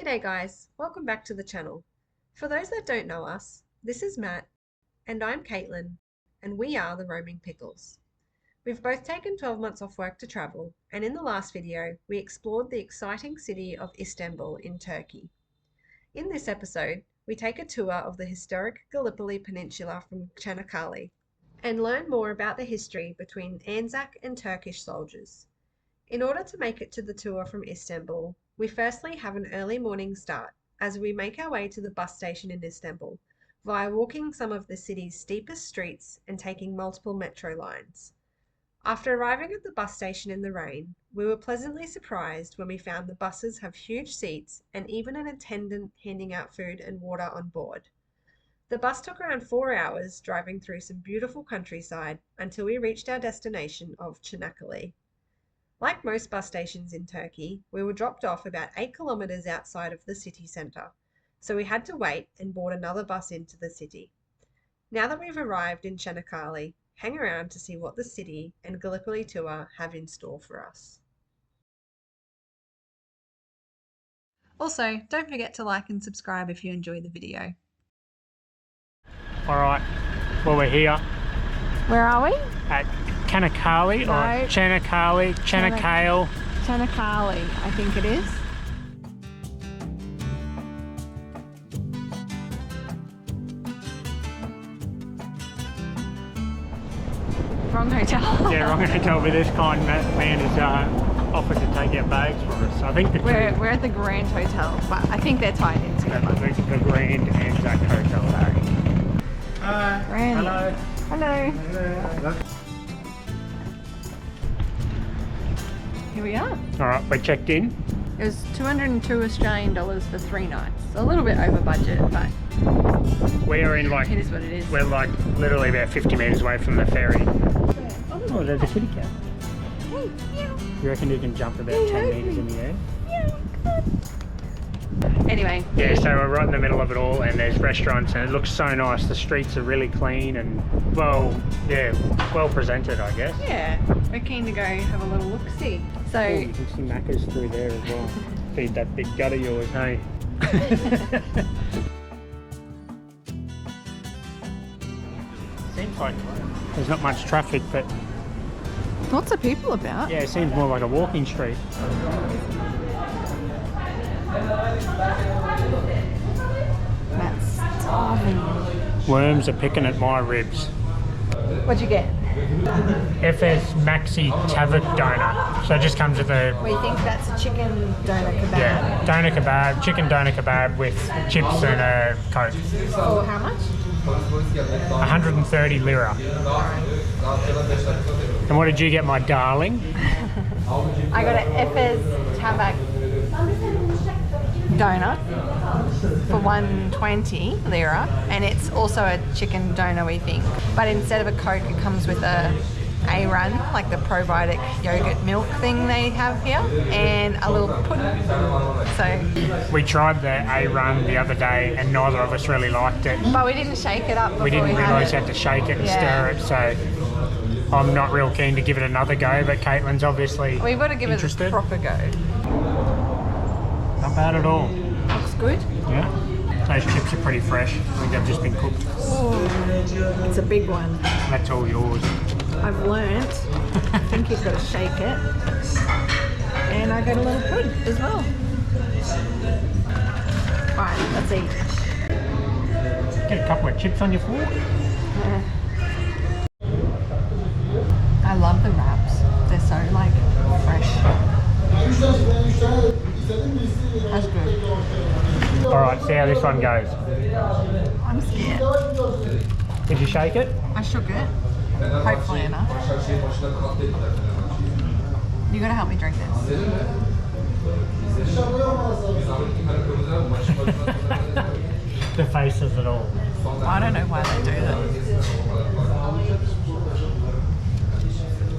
G'day guys, welcome back to the channel. For those that don't know us, this is Matt, and I'm Caitlin, and we are the Roaming Pickles. We've both taken 12 months off work to travel, and in the last video, we explored the exciting city of Istanbul in Turkey. In this episode, we take a tour of the historic Gallipoli Peninsula from Çanakkale, and learn more about the history between Anzac and Turkish soldiers. In order to make it to the tour from Istanbul, we firstly have an early morning start as we make our way to the bus station in Istanbul via walking some of the city's steepest streets and taking multiple metro lines. After arriving at the bus station in the rain, we were pleasantly surprised when we found the buses have huge seats and even an attendant handing out food and water on board. The bus took around 4 hours driving through some beautiful countryside until we reached our destination of Çanakkale. Like most bus stations in Turkey, we were dropped off about 8 kilometers outside of the city centre, so we had to wait and board another bus into the city. Now that we've arrived in Çanakkale, hang around to see what the city and Gallipoli tour have in store for us. Also, don't forget to like and subscribe if you enjoy the video. Alright, well we're here Where are we? at Çanakkale or Çanakkale, Çanakkale. Çanakkale, I think it is. Wrong hotel. Yeah, wrong hotel, but this kind man is offered to take our bags for us. I think We're at the Grand Hotel, but I think they're tied in together. the Grand Anzac Hotel. Grand. Hello. Hello. Hello. Here we are. Alright, we're checked in. It was 202 Australian dollars for 3 nights. A little bit over budget, but We're in like, it is what it is. we're like literally about 50 metres away from the ferry. Oh, there's a kitty cat. Hey, meow. You reckon you can jump about 10 metres in the air? Anyway. Yeah, so we're right in the middle of it all, and there's restaurants, and it looks so nice. The streets are really clean and well presented, I guess. Yeah, we're keen to go have a little look-see. So, Oh, you can see Macca's through there as well. Feed that big gut of yours, hey? Seems like there's not much traffic, but lots of people about. yeah, it seems more like a walking street. That's starving. Worms are picking at my ribs. What'd you get? FS Maxi Tavuk Doner. So it just comes with a We think that's a chicken doner kebab. doner kebab, chicken doner kebab with chips and a Coke. For how much? 130 lira. And what did you get, my darling? I got an Efes Tabak donut for 120 lira, and it's also a chicken doner, we think. But instead of a Coke, it comes with a run, like the probiotic yogurt milk thing they have here, and a little pudding. So, We tried the A-Run the other day and neither of us really liked it. but we didn't shake it up before We didn't had realise it. you had to shake it and Yeah. stir it, so I'm not real keen to give it another go, but Caitlin's obviously We've got to give interested. it a proper go. Not bad at all. Looks good. Yeah. Those chips are pretty fresh. I think they've just been cooked. Ooh, it's a big one. That's all yours. I've learnt. I think you've got to shake it. And I got a little pud as well. Alright, let's eat. Get a couple of chips on your fork. I love the wraps. They're so like fresh. That's good. Alright, see how this one goes. I'm scared. Did you shake it? I shook it. Hopefully enough. You gotta help me drink this. The face of it all. I don't know why they do that.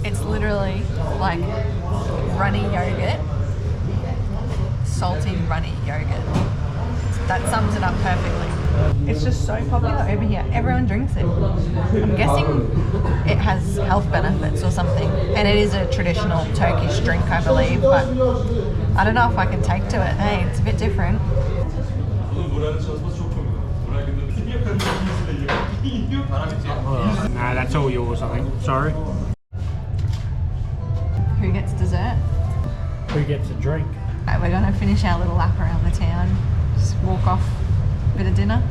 It's literally like runny yogurt, salty runny yogurt. That sums it up perfectly. It's just so popular over here. Everyone drinks it. I'm guessing it has health benefits or something. And it is a traditional Turkish drink, I believe, but I don't know if I can take to it. Hey, it's a bit different. Oh, no, that's all yours, I think. Sorry. Who gets dessert? Who gets a drink? Right, we're going to finish our little lap around the town, just walk off, a bit of dinner,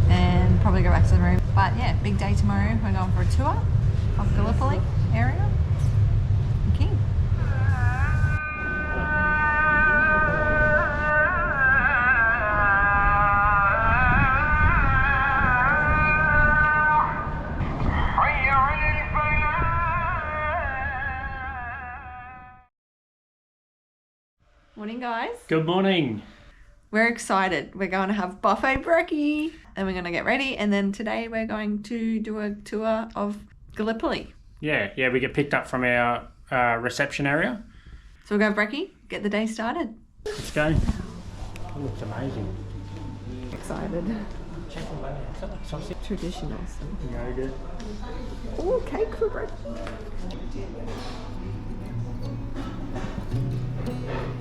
and probably go back to the room. But yeah, big day tomorrow. We're going for a tour of Gallipoli area. Okay. Morning, guys. Good morning. We're excited. We're going to have buffet brekkie and we're going to get ready. And then today we're going to do a tour of Gallipoli. Yeah, we get picked up from our reception area. So we'll go brekkie, get the day started. Let's go. It looks amazing. Excited. Sausage. Traditional. Yogurt. Oh, cake for brekkie.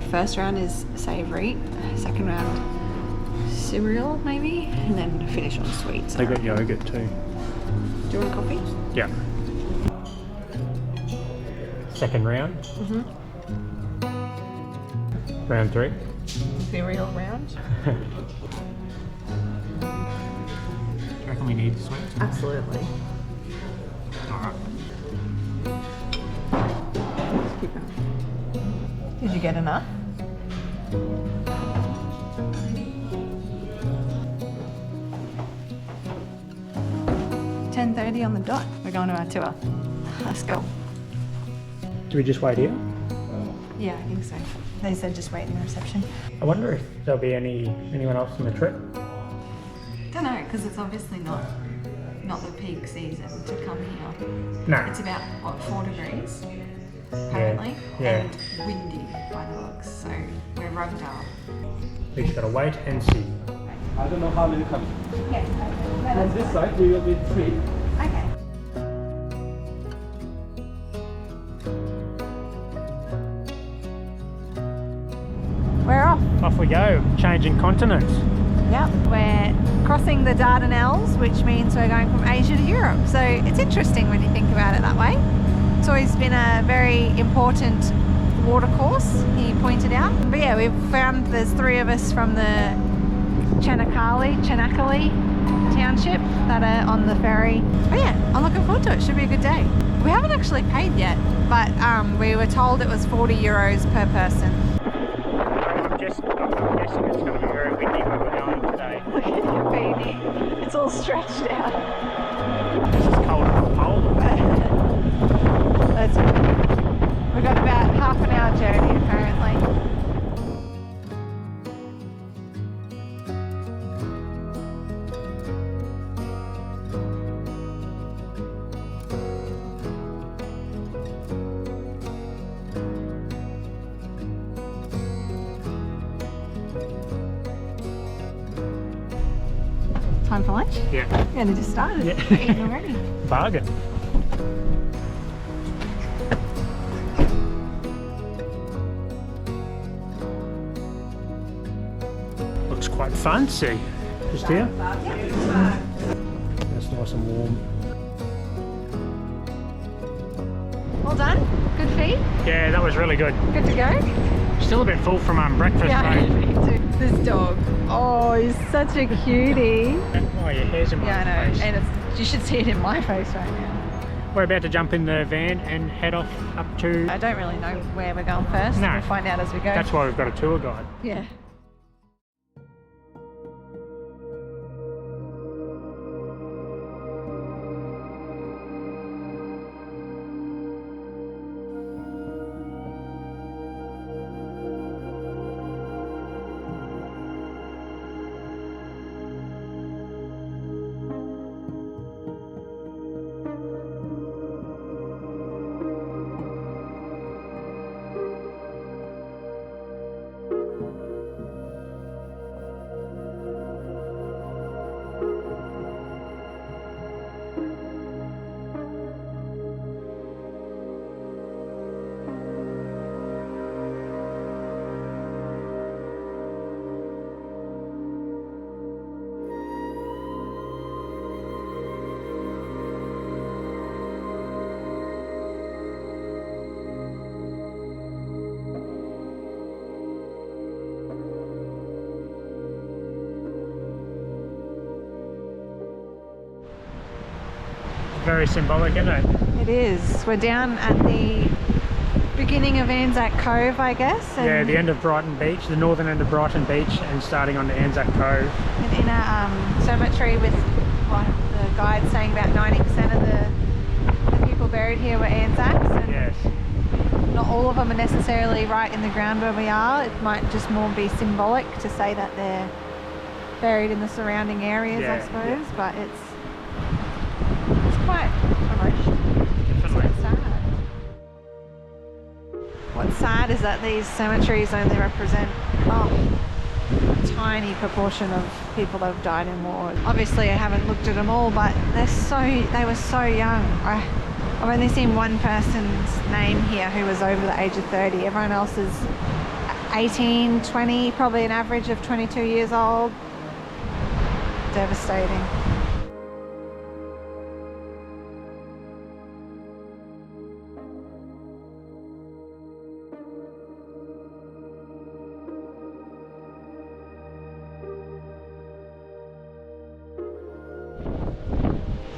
First round is savoury, second round cereal maybe, and then finish on sweets. They got yogurt too. Do you want a coffee? Yeah. Second round. Round 3. Cereal round? Do you reckon we need sweets? Absolutely. Alright. Keep going. Did you get enough? 10:30 on the dot. We're going to our tour. Let's go. Do we just wait here? Yeah, I think so. They said just wait in the reception. I wonder if there'll be anyone else on the trip. Don't know, because it's obviously not the peak season to come here. No. It's about, what, 4 degrees, apparently, Yeah. and windy by the looks, so we're rugged up. We just gotta wait and see. I don't know how many coming. Yeah, From this side, we will be 3. okay. We're off. Off we go, changing continents. Yep, we're crossing the Dardanelles, which means we're going from Asia to Europe. So it's interesting when you think about it that way. It's always been a very important watercourse, he pointed out. But yeah, we've found there's 3 of us from the Chanakali township that are on the ferry. But yeah, I'm looking forward to it. Should be a good day. We haven't actually paid yet, but we were told it was 40 euros per person. I'm guessing it's going to be very windy where we're going today. Look at your beanie. It's all stretched out. This is cold as a pole. That's it. We've got about half an hour journey apparently. Time for lunch? Yeah. Yeah, they just started. Yeah. We're eating already. Bargain. Looks quite fancy. Just here. That's nice and warm. Well done. Good feed. Yeah, that was really good. Good to go. Still a bit full from breakfast, Yeah, mate. me too. This dog. Oh, he's such a cutie. Oh, your hair's in my Yeah, I know. face. And you should see it in my face right now. We're about to jump in the van and head off up to... I don't really know where we're going first. No. We'll find out as we go. That's why we've got a tour guide. Yeah. Very symbolic, isn't it? It is. We're down at the beginning of Anzac Cove, I guess. And Yeah, the end of Brighton Beach, the northern end of Brighton Beach, and starting on the Anzac Cove. and in a cemetery with what the guide saying about 90% of the people buried here were Anzacs. And Yes. not all of them are necessarily right in the ground where we are. It might just more be symbolic to say that they're buried in the surrounding areas, Yeah, I suppose. yeah. But it's quite emotional. Definitely. It's sad. What's sad is that these cemeteries only represent a tiny proportion of people that have died in war. Obviously, I haven't looked at them all, but they were so young. I've only seen one person's name here who was over the age of 30. Everyone else is 18, 20, probably an average of 22 years old. Devastating.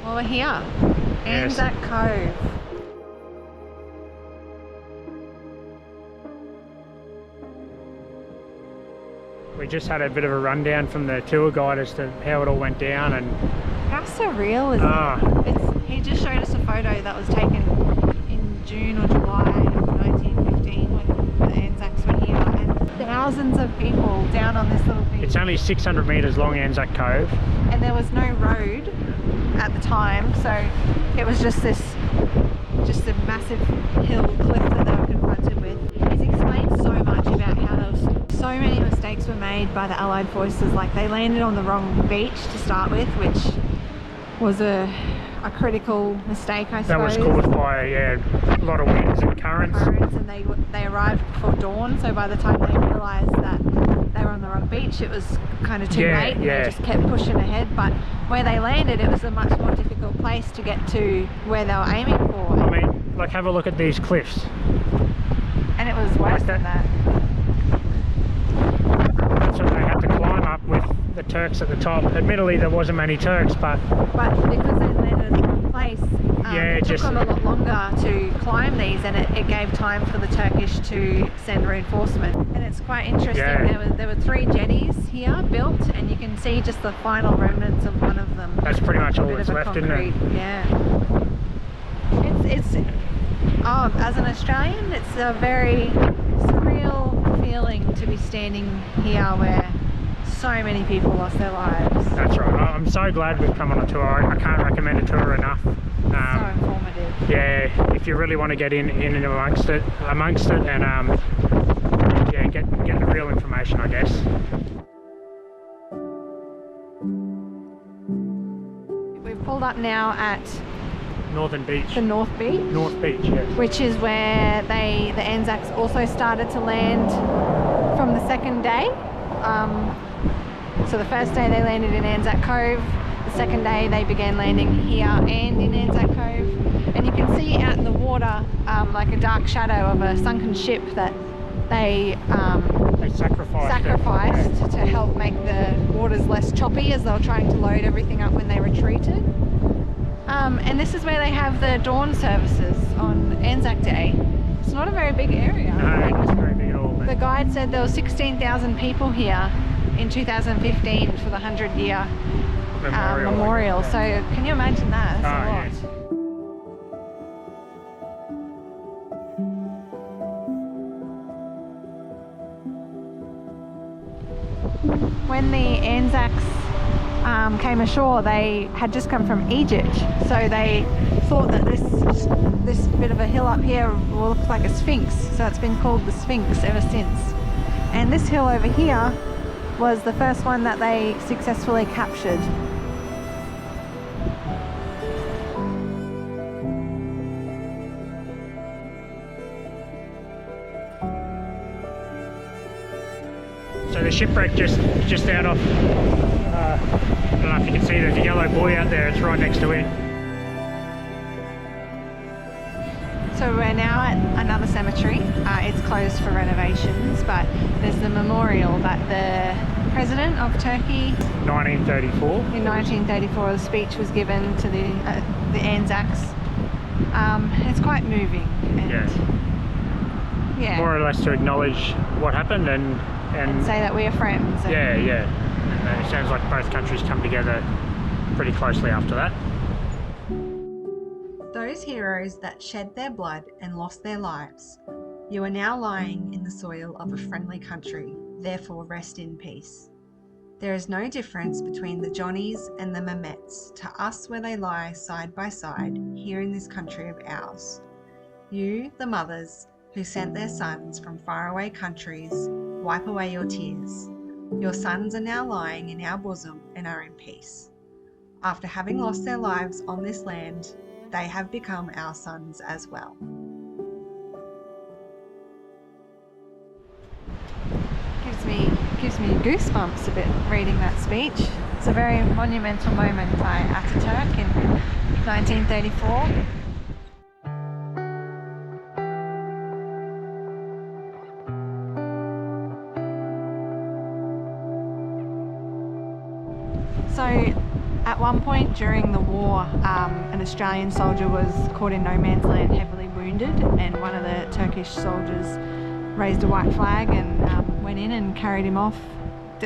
Well, we're here. Yes. Anzac Cove. We just had a bit of a rundown from the tour guide as to how it all went down, and How surreal is it? He just showed us a photo that was taken in June or July of 1915 when the Anzacs were here, and thousands of people down on this little beach. it's only 600 metres long, Anzac Cove. And there was no road at the time, so it was just a massive hill cliff that they were confronted with. He's explained so much about how there was so many mistakes were made by the Allied forces. Like, they landed on the wrong beach to start with, which was a critical mistake, I That was suppose. caused by a lot of winds and currents. And they arrived before dawn, so by the time they realised that they were on the wrong beach, it was kind of too Yeah, late, and yeah. they just kept pushing ahead. But where they landed, it was a much more difficult place to get to where they were aiming for. I mean, like, have a look at these cliffs. And it was worse Like than that. That's what they had to climb up with the Turks at the top. Admittedly, there wasn't many Turks, but But because they landed in the wrong place, Yeah, it took just- them a lot longer to climb these, and it gave time for the Turkish to send reinforcement. And it's quite interesting. Yeah. There were 3 jetties here built, and you can see just the final remnants of one of them. that's pretty much all Bit that's of a left, isn't it? concrete, yeah. It's as an Australian, it's a very surreal feeling to be standing here where so many people lost their lives. That's right. I'm so glad we've come on a tour. I can't recommend a tour enough. So informative. Yeah, if you really want to get in and amongst it, and yeah, get the real information, I guess. We've pulled up now at Northern Beach. the North Beach, North Beach, yes. which is where the Anzacs also started to land from the second day. So the first day they landed in Anzac Cove, the second day they began landing here and in Anzac Cove. And you can see out in the water like a dark shadow of a sunken ship that they They sacrificed it. to help make the waters less choppy as they were trying to load everything up when they retreated. And this is where they have the dawn services on Anzac Day. It's not a very big area. No, it's very big at all. The But guide said there were 16,000 people here in 2015 for the 100-year memorial. Yeah. So can you imagine that? That's a Oh, lot. yes. When the Anzacs came ashore, they had just come from Egypt, so they thought that this bit of a hill up here will look like a sphinx, so it's been called the Sphinx ever since. And this hill over here was the first one that they successfully captured. So the shipwreck just out off, I don't know if you can see there's a yellow buoy out there, it's right next to it. So we're now at another cemetery. It's closed for renovations, but there's the memorial that the president of Turkey 1934. in 1934. The speech was given to the Anzacs. It's quite moving. And yeah. More or less to acknowledge what happened and say that we are friends. And yeah. And it sounds like both countries come together pretty closely after that. Those heroes that shed their blood and lost their lives, you are now lying in the soil of a friendly country, therefore rest in peace. There is no difference between the Johnnies and the Mehmets to us where they lie side by side here in this country of ours. You, the mothers, who sent their sons from faraway countries, wipe away your tears. Your sons are now lying in our bosom and are in peace. After having lost their lives on this land, they have become our sons as well. Gives me goosebumps a bit reading that speech. It's a very monumental moment by Ataturk in 1934. So at one point during the war, an Australian soldier was caught in no man's land, heavily wounded, and one of the Turkish soldiers raised a white flag and went in and carried him off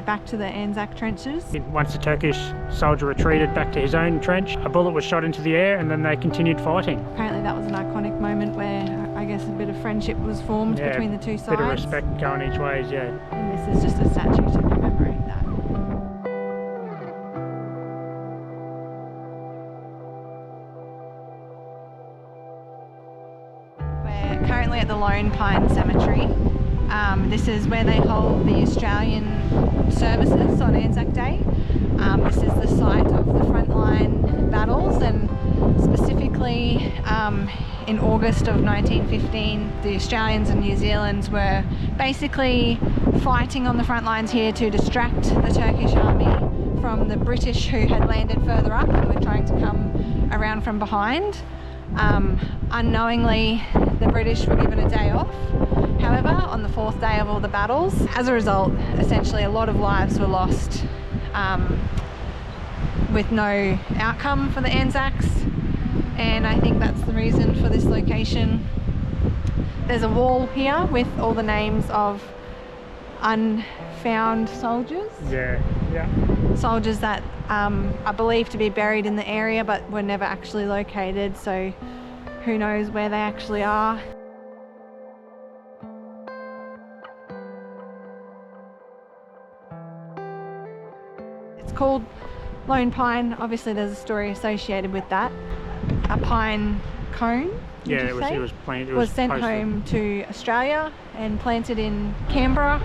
back to the Anzac trenches. Once the Turkish soldier retreated back to his own trench, a bullet was shot into the air and then they continued fighting. Apparently that was an iconic moment where I guess a bit of friendship was formed between the two sides. A bit of respect going each ways, yeah. And this is just a statue to commemorate that. We're currently at the Lone Pine Cemetery. This is where they hold the Australian services on Anzac Day. This is the site of the frontline battles, and specifically in August of 1915 the Australians and New Zealanders were basically fighting on the front lines here to distract the Turkish army from the British who had landed further up and were trying to come around from behind. Unknowingly the British were given a day off. However, on the fourth day of all the battles, as a result, essentially a lot of lives were lost with no outcome for the Anzacs, and I think that's the reason for this location. There's a wall here with all the names of unfound soldiers. Yeah. Soldiers that are believed to be buried in the area but were never actually located, so who knows where they actually are. It's called Lone Pine. Obviously there's a story associated with that. A pine cone, It was planted. It was sent home to Australia and planted in Canberra,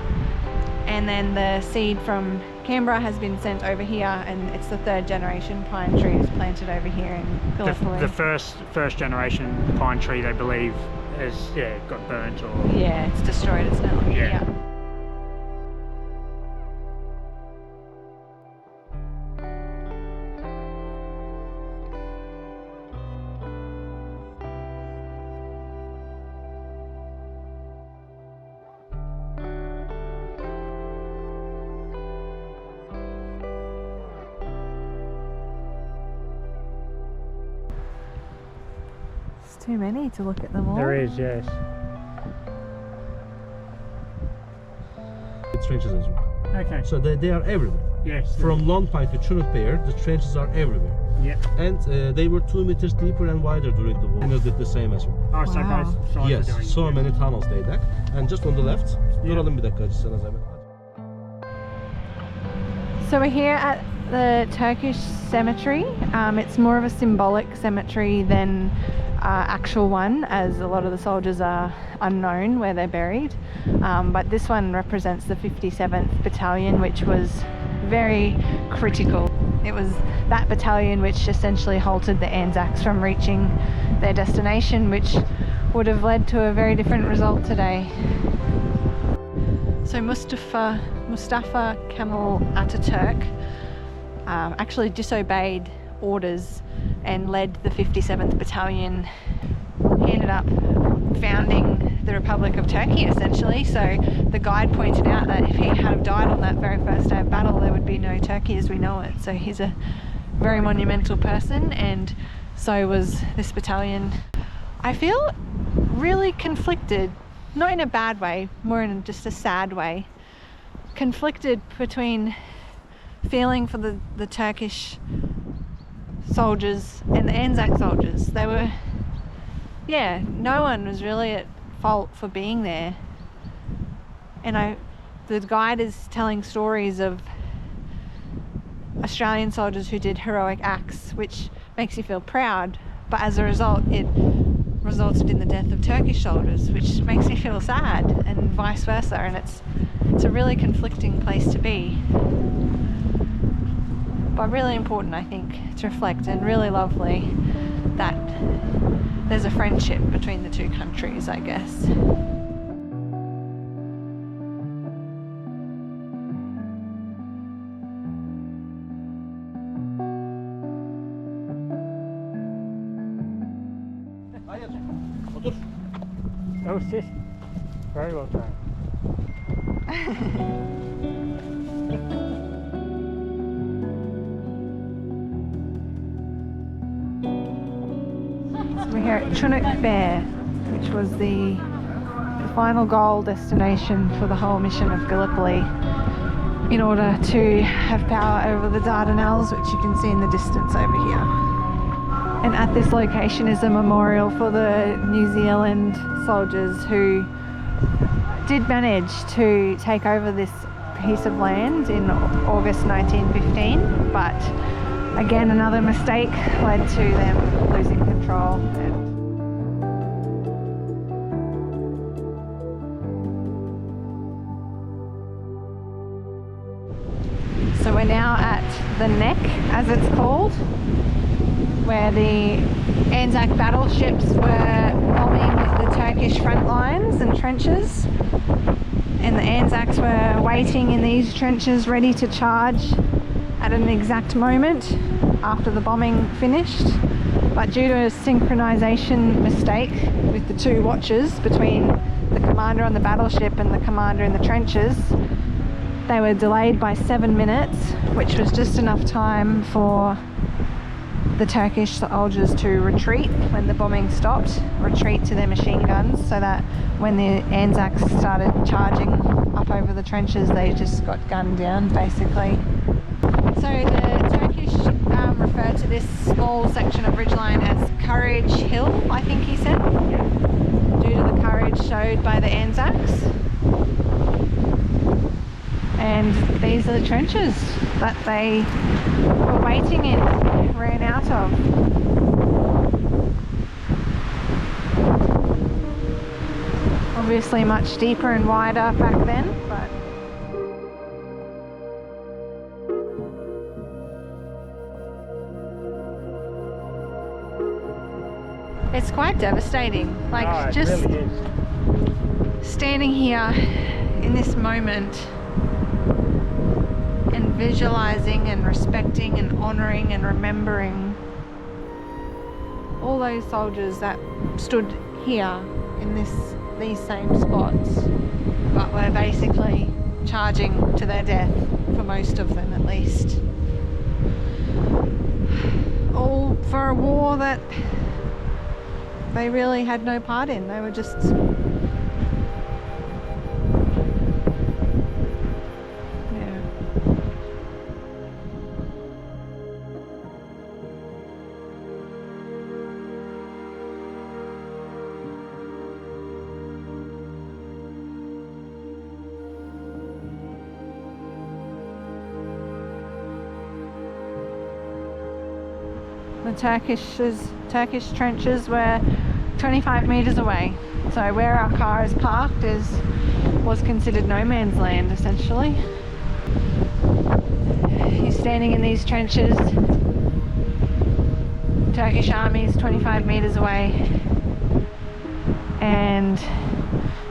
and then the seed from Canberra has been sent over here, and it's the third generation pine tree is planted over here in Gallipoli. The first generation pine tree, they believe, has got burnt or it's destroyed. It's no longer here. Too many to look at them all. There is, yes. The trenches as well. Okay. So they are everywhere. Yes. From Lone Pine to Chinook Bair, the trenches are everywhere. Yeah. And they were 2 meters deeper and wider during the war. And they did the same as well. Oh, so Wow. both sides Yes, are doing so many tunnels they dug. And just on the left, duralım bir dakika sana zahmet. So we're here at the Turkish cemetery. It's more of a symbolic cemetery than actual one, as a lot of the soldiers are unknown where they're buried. But this one represents the 57th Battalion, which was very critical. It was that battalion which essentially halted the Anzacs from reaching their destination, which would have led to a very different result today. So Mustafa Kemal Ataturk actually disobeyed orders and led the 57th Battalion. He ended up founding the Republic of Turkey, essentially. So the guide pointed out that if he had have died on that very first day of battle, there would be no Turkey as we know it. So he's a very monumental person, and so was this battalion. I feel really conflicted, not in a bad way, more in just a sad way. Conflicted between feeling for the Turkish soldiers and the Anzac soldiers. They were, no one was really at fault for being there. And the guide is telling stories of Australian soldiers who did heroic acts, which makes you feel proud, but as a result it resulted in the death of Turkish soldiers, which makes me feel sad, and vice versa. And it's a really conflicting place to be, but really important, I think, to reflect, and really lovely that there's a friendship between the two countries, I guess. Oh, sis. Very well done. We're here at Chunuk Bair, which was the final goal destination for the whole mission of Gallipoli, in order to have power over the Dardanelles, which you can see in the distance over here. And at this location is a memorial for the New Zealand soldiers who did manage to take over this piece of land in August 1915, but again, another mistake led to them losing control. So we're now at the Neck, as it's called, where the Anzac battleships were bombing the Turkish front lines and trenches, and the Anzacs were waiting in these trenches ready to charge at an exact moment after the bombing finished. But due to a synchronization mistake with the two watches between the commander on the battleship and the commander in the trenches, they were delayed by 7 minutes, which was just enough time for the Turkish soldiers to retreat when the bombing stopped, retreat to their machine guns, so that when the Anzacs started charging up over the trenches, they just got gunned down, basically. So the Turkish referred to this small section of ridgeline as Courage Hill, I think he said, due to the courage showed by the Anzacs. And these are the trenches that they were waiting in, ran out of. Obviously much deeper and wider back then, but it's quite devastating. Like, it just really is. Standing here in this moment and visualizing and respecting and honoring and remembering all those soldiers that stood here in these same spots, but were basically charging to their death, for most of them at least. All for a war that they really had no part in. They were just the Turkish trenches were 25 meters away. So where our car is parked was considered no man's land, essentially. You're standing in these trenches, Turkish army is 25 meters away, and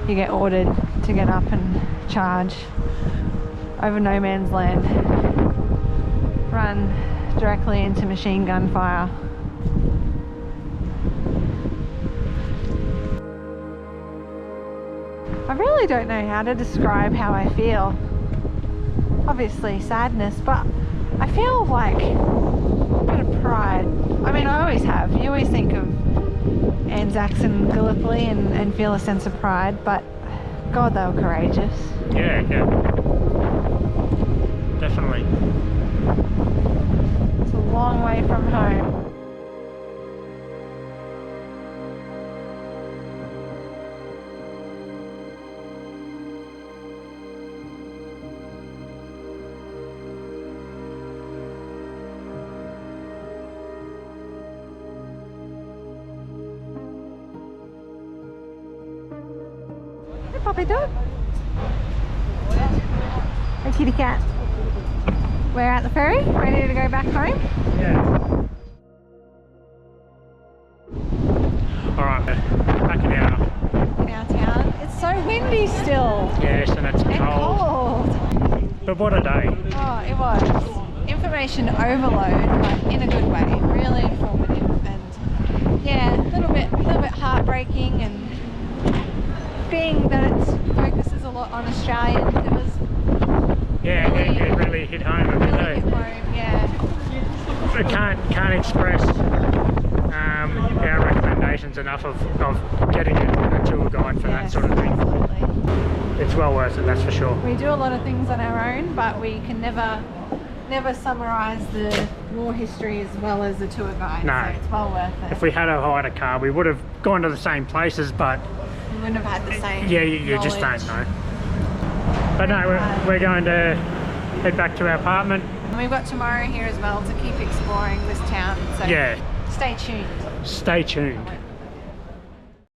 you get ordered to get up and charge over no man's land. Run directly into machine gun fire. I really don't know how to describe how I feel. Obviously sadness, but I feel like a bit of pride. I mean, I always have. You always think of Anzacs and Gallipoli and feel a sense of pride, but God, they were courageous. Yeah, yeah. Definitely. It's a long way from home. Hey, puppy dog. Hey, kitty cat. We're at the ferry, ready to go back home. Yeah. Alright, back in In our town. It's so windy still. yes, and it's And cold. cold. But what a day. Oh, it was. Information overload, but in a good way. Really informative and yeah, a little bit heartbreaking, and being that it focuses a lot on Australians, it was Yeah, it really hit home a bit. really hit home, yeah. I can't express our recommendations enough of getting a tour guide for that Yes, sort of thing. absolutely. It's well worth it, that's for sure. We do a lot of things on our own, but we can never summarise the raw history as well as a tour guide. No. So it's well worth it. If we had hired a car, we would have gone to the same places, but We wouldn't have had the same yeah, you just knowledge. don't know. But no, we're going to head back to our apartment. And we've got tomorrow here as well to keep exploring this town. So Yeah, stay tuned. stay tuned.